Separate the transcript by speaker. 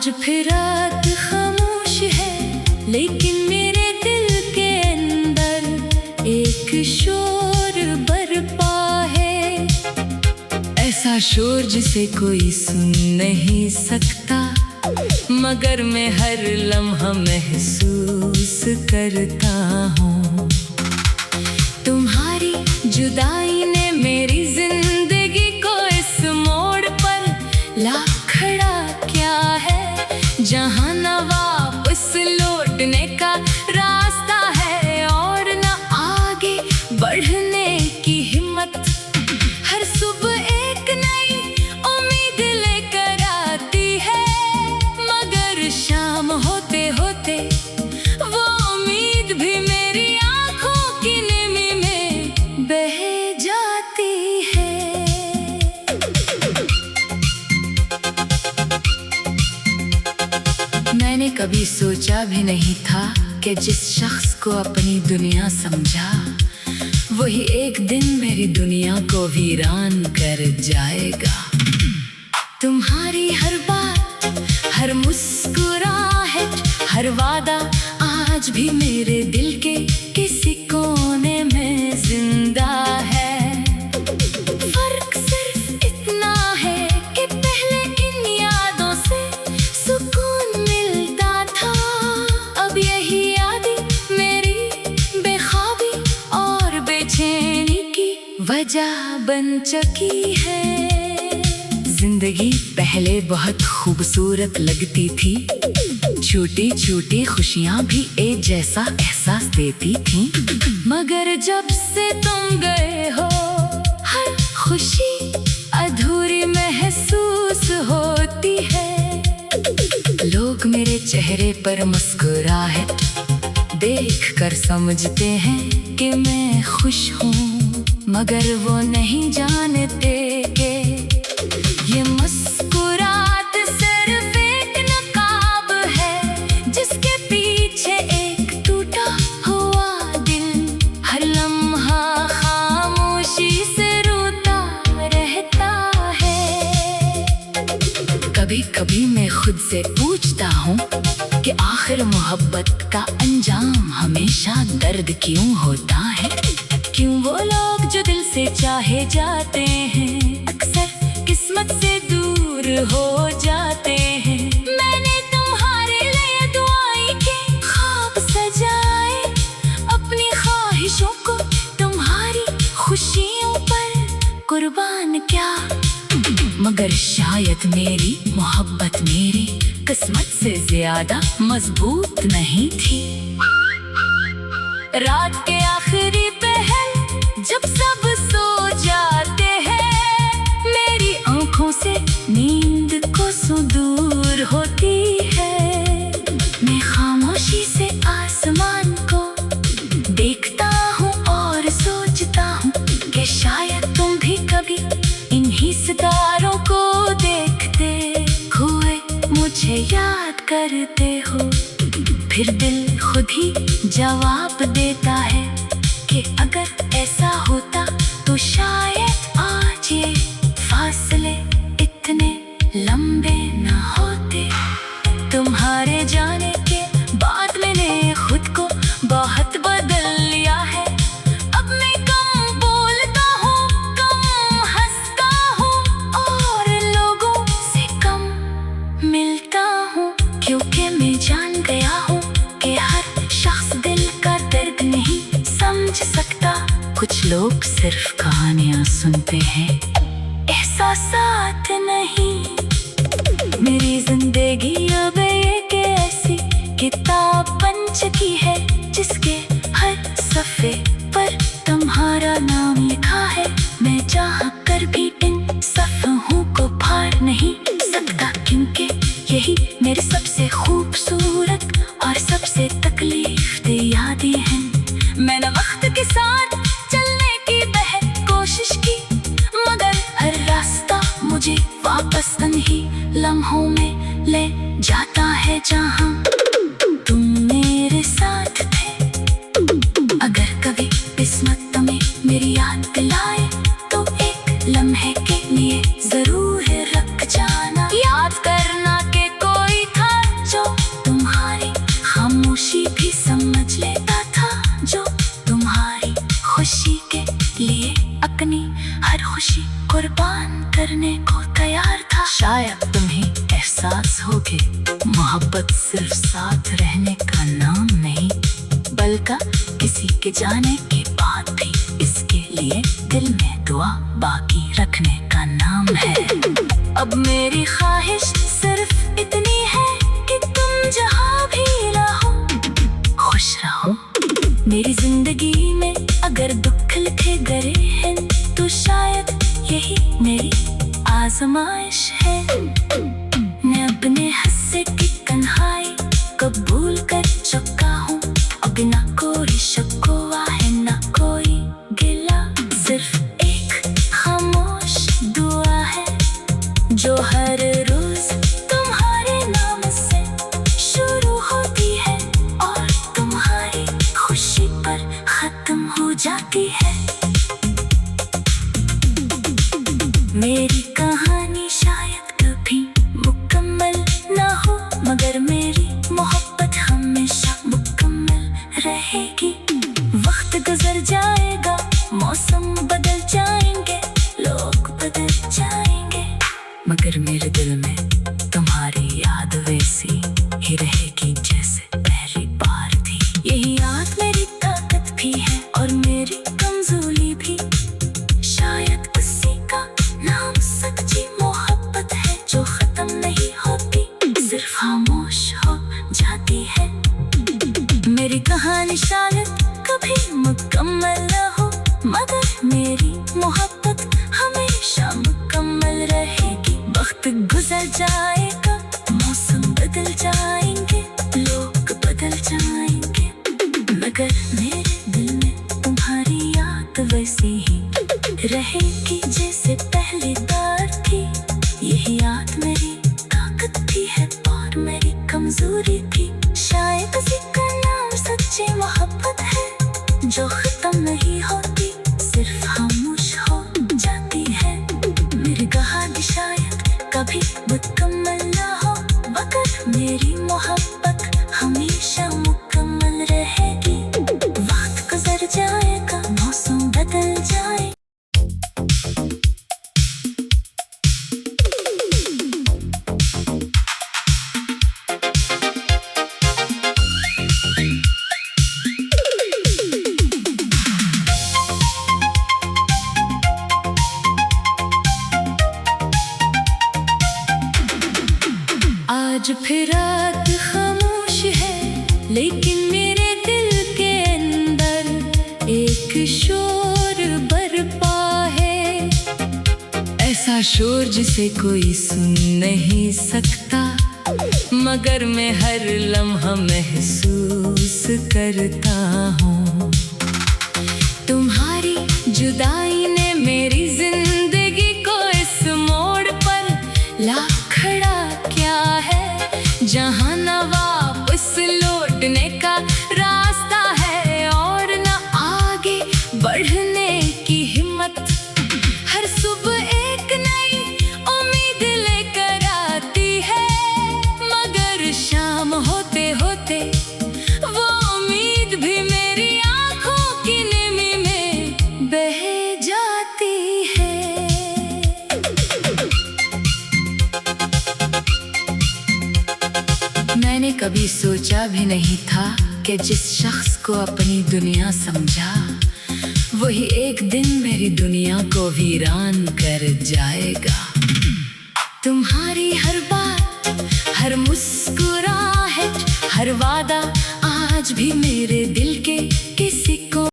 Speaker 1: आज फिर रात खामोश है, लेकिन मेरे दिल के अंदर एक शोर बरपा है। ऐसा शोर जिसे कोई सुन नहीं सकता, मगर मैं हर लम्हा महसूस करता हूँ। तुम्हारी जुदाई ने मेरी जिंदगी को इस मोड़ पर ला खड़ा किया है, जहाँ न वापस लौटने का रास्ता है और न आगे बढ़ने की हिम्मत। हर सुबह एक नई उम्मीद लेकर आती है, मगर शाम होते होते वो उम्मीद भी मेरी आंखों की नमी में बह जाती है। मैंने कभी सोचा भी नहीं था कि जिस शख्स को अपनी दुनिया समझा, वही एक दिन मेरी दुनिया को वीरान कर जाएगा। तुम्हारी हर बात, हर मुस्कुराहट, हर वादा आज भी मेरे दिल के किसी कोने में जिंदा है। फर्क सिर्फ इतना है कि पहले इन यादों से सुकून मिलता था, अब यही यादें मेरी बेख्वाबी और बेचैनी की वजह बन चुकी है। जिंदगी पहले बहुत खूबसूरत लगती थी, छोटी छोटी खुशियाँ भी एक जैसा एहसास देती थी, मगर जब से तुम गए हो हर खुशी अधूरी महसूस होती है। लोग मेरे चेहरे पर मुस्कुराहट देख कर समझते हैं कि मैं खुश हूँ, मगर वो नहीं जानते कि ये मुस्कुराहट सिर्फ एक नकाब है, जिसके पीछे एक टूटा हुआ दिल हर लम्हा खामोशी से रोता रहता है। कभी कभी मैं खुद से पूछता हूँ कि आखिर मोहब्बत का अंजाम हमेशा दर्द क्यों होता है? क्यों वो लोग जो दिल से चाहे जाते हैं अक्सर किस्मत से दूर हो जाते हैं? मैंने तुम्हारे लिए दुआएं की ख्वाब सजाए, अपनी ख्वाहिशों को तुम्हारी खुशियों पर कुर्बान किया, मगर शायद मेरी मोहब्बत मेरी किस्मत से ज्यादा मजबूत नहीं थी। रात के आखिरी पहर जब सब सो जाते हैं, मेरी आंखों से नींद को दूर होती है। मैं खामोशी से आसमान को देखता हूँ और सोचता हूँ कि शायद तुम भी कभी इन्हीं सितारों को देखते हुए मुझे याद करते हो। फिर दिल खुद ही जवाब देता है कि अगर ऐसा होता तो शायद आज ये फासले इतने लंबे न होते। तुम्हारे जाने के बाद मैंने खुद को बहुत बदल लिया है। अब मैं कम बोलता हूँ, कम हंसता हूँ और लोगों से कम मिलता हूँ, क्योंकि मैं जान गया हूँ कि हर शख्स दिल का दर्द नहीं समझ सकता। कुछ लोग सिर्फ कहानियां सुनते हैं, एहसासात नहीं। मेरी जिंदगी अब एक ऐसी किताब बन चुकी है, जिसके हर सफ़े पर तुम्हारा नाम लिखा है। मैं चाह कर भी इन सफ़हों को फाड़ नहीं सकता, क्योंकि यही मेरी सबसे खूबसूरत और सबसे तकलीफ दे यादें हैं। मैंने वक्त के साथ चलने की बेहद कोशिश की, मगर हर रास्ता मुझे वापस उन्हीं लम्हों में ले जाता है जहाँ तुम मेरे साथ थे। अगर कभी किस्मत तुम्हें मेरी याद दिलाए तो एक लम्हे के लिए जरूर रख जाना। याद करना के कोई था खामोशी कुर्बान करने को तैयार था। शायद तुम्हें एहसास हो के मोहब्बत सिर्फ साथ रहने का नाम नहीं, बल्कि किसी के जाने के बाद भी इसके लिए दिल में दुआ बाकी रखने का नाम है। अब मेरी ख्वाहिश सिर्फ इतनी है कि तुम जहाँ भी रहो खुश रहो। मेरी जिंदगी में अगर दुख लिखे गए हैं तो शायद यही मेरी आजमाइश है। मैं अपने हिस्से की तन्हाई कबूल कर चुका हूँ, अब ना कोई शिकवा है ना कोई गिला, सिर्फ एक खामोश दुआ है जो हर रोज तुम्हारे नाम से शुरू होती है और तुम्हारी खुशी पर खत्म हो जाती है। मेरी कहानी शायद कभी मुकम्मल ना हो, मगर मेरी मोहब्बत हमेशा मुकम्मल रहेगी। वक्त गुजर जाएगा, मौसम बदल जाएंगे, लोग बदल जाएंगे, मगर मेरे दिल में तुम्हारी याद वैसी ही रहेगी जैसे पहली बार थी। यही याद मेरी ताकत भी है और मेरी कमजोरी भी। शायद किसी का नाम सच्ची मोहब्बत है जो खत्म नहीं होती, सिर्फ खामोश हो जाती है। मेरी कहानी शायद कभी मुकम्मल न हो, मगर मेरी मोहब्बत हमेशा मुकम्मल रहेगी। वक्त गुजर जाएगा, मौसम बदल जाएंगे, लोग बदल जाएंगे, मगर मेरे दिल में तुम्हारी याद वैसी ही रहेगी जैसे पहली बार थी। यही याद मेरी ताकत भी है और मेरी कमजोरी भी। शायद किसी का नाम सच्ची मोहब्बत है जो खत्म नहीं होती, सिर्फ खामोश हो जाती है। मेरी कहानी शायद कभी मुकम्मल ना हो, मगर मेरी मोहब्बत हमेशा मुकम्मल रहेगी। वक्त गुजर जाएगा, मौसम बदल जाए। आज फिर रात खामोश है, लेकिन मेरे दिल के अंदर एक शोर बरपा है। ऐसा शोर जिसे कोई सुन नहीं सकता, मगर मैं हर लम्हा महसूस करता हूँ। तुम्हारी जुदाई ने मेरी जिंदगी को इस मोड़ पर ला खड़ा क्या है, जहाँ न वापस लौटने का रास्ता है और न आगे बढ़ने की हिम्मत। हर सुबह एक नई उम्मीद लेकर आती है, मगर शाम होते होते वो उम्मीद भी मेरी आंखों की नमी में बह जाती है। मैंने कभी सोचा भी नहीं था कि जिस शख्स को अपनी दुनिया समझा, वही एक दिन मेरी दुनिया को वीरान कर जाएगा। तुम्हारी हर बात, हर मुस्कुराहट, हर वादा आज भी मेरे दिल के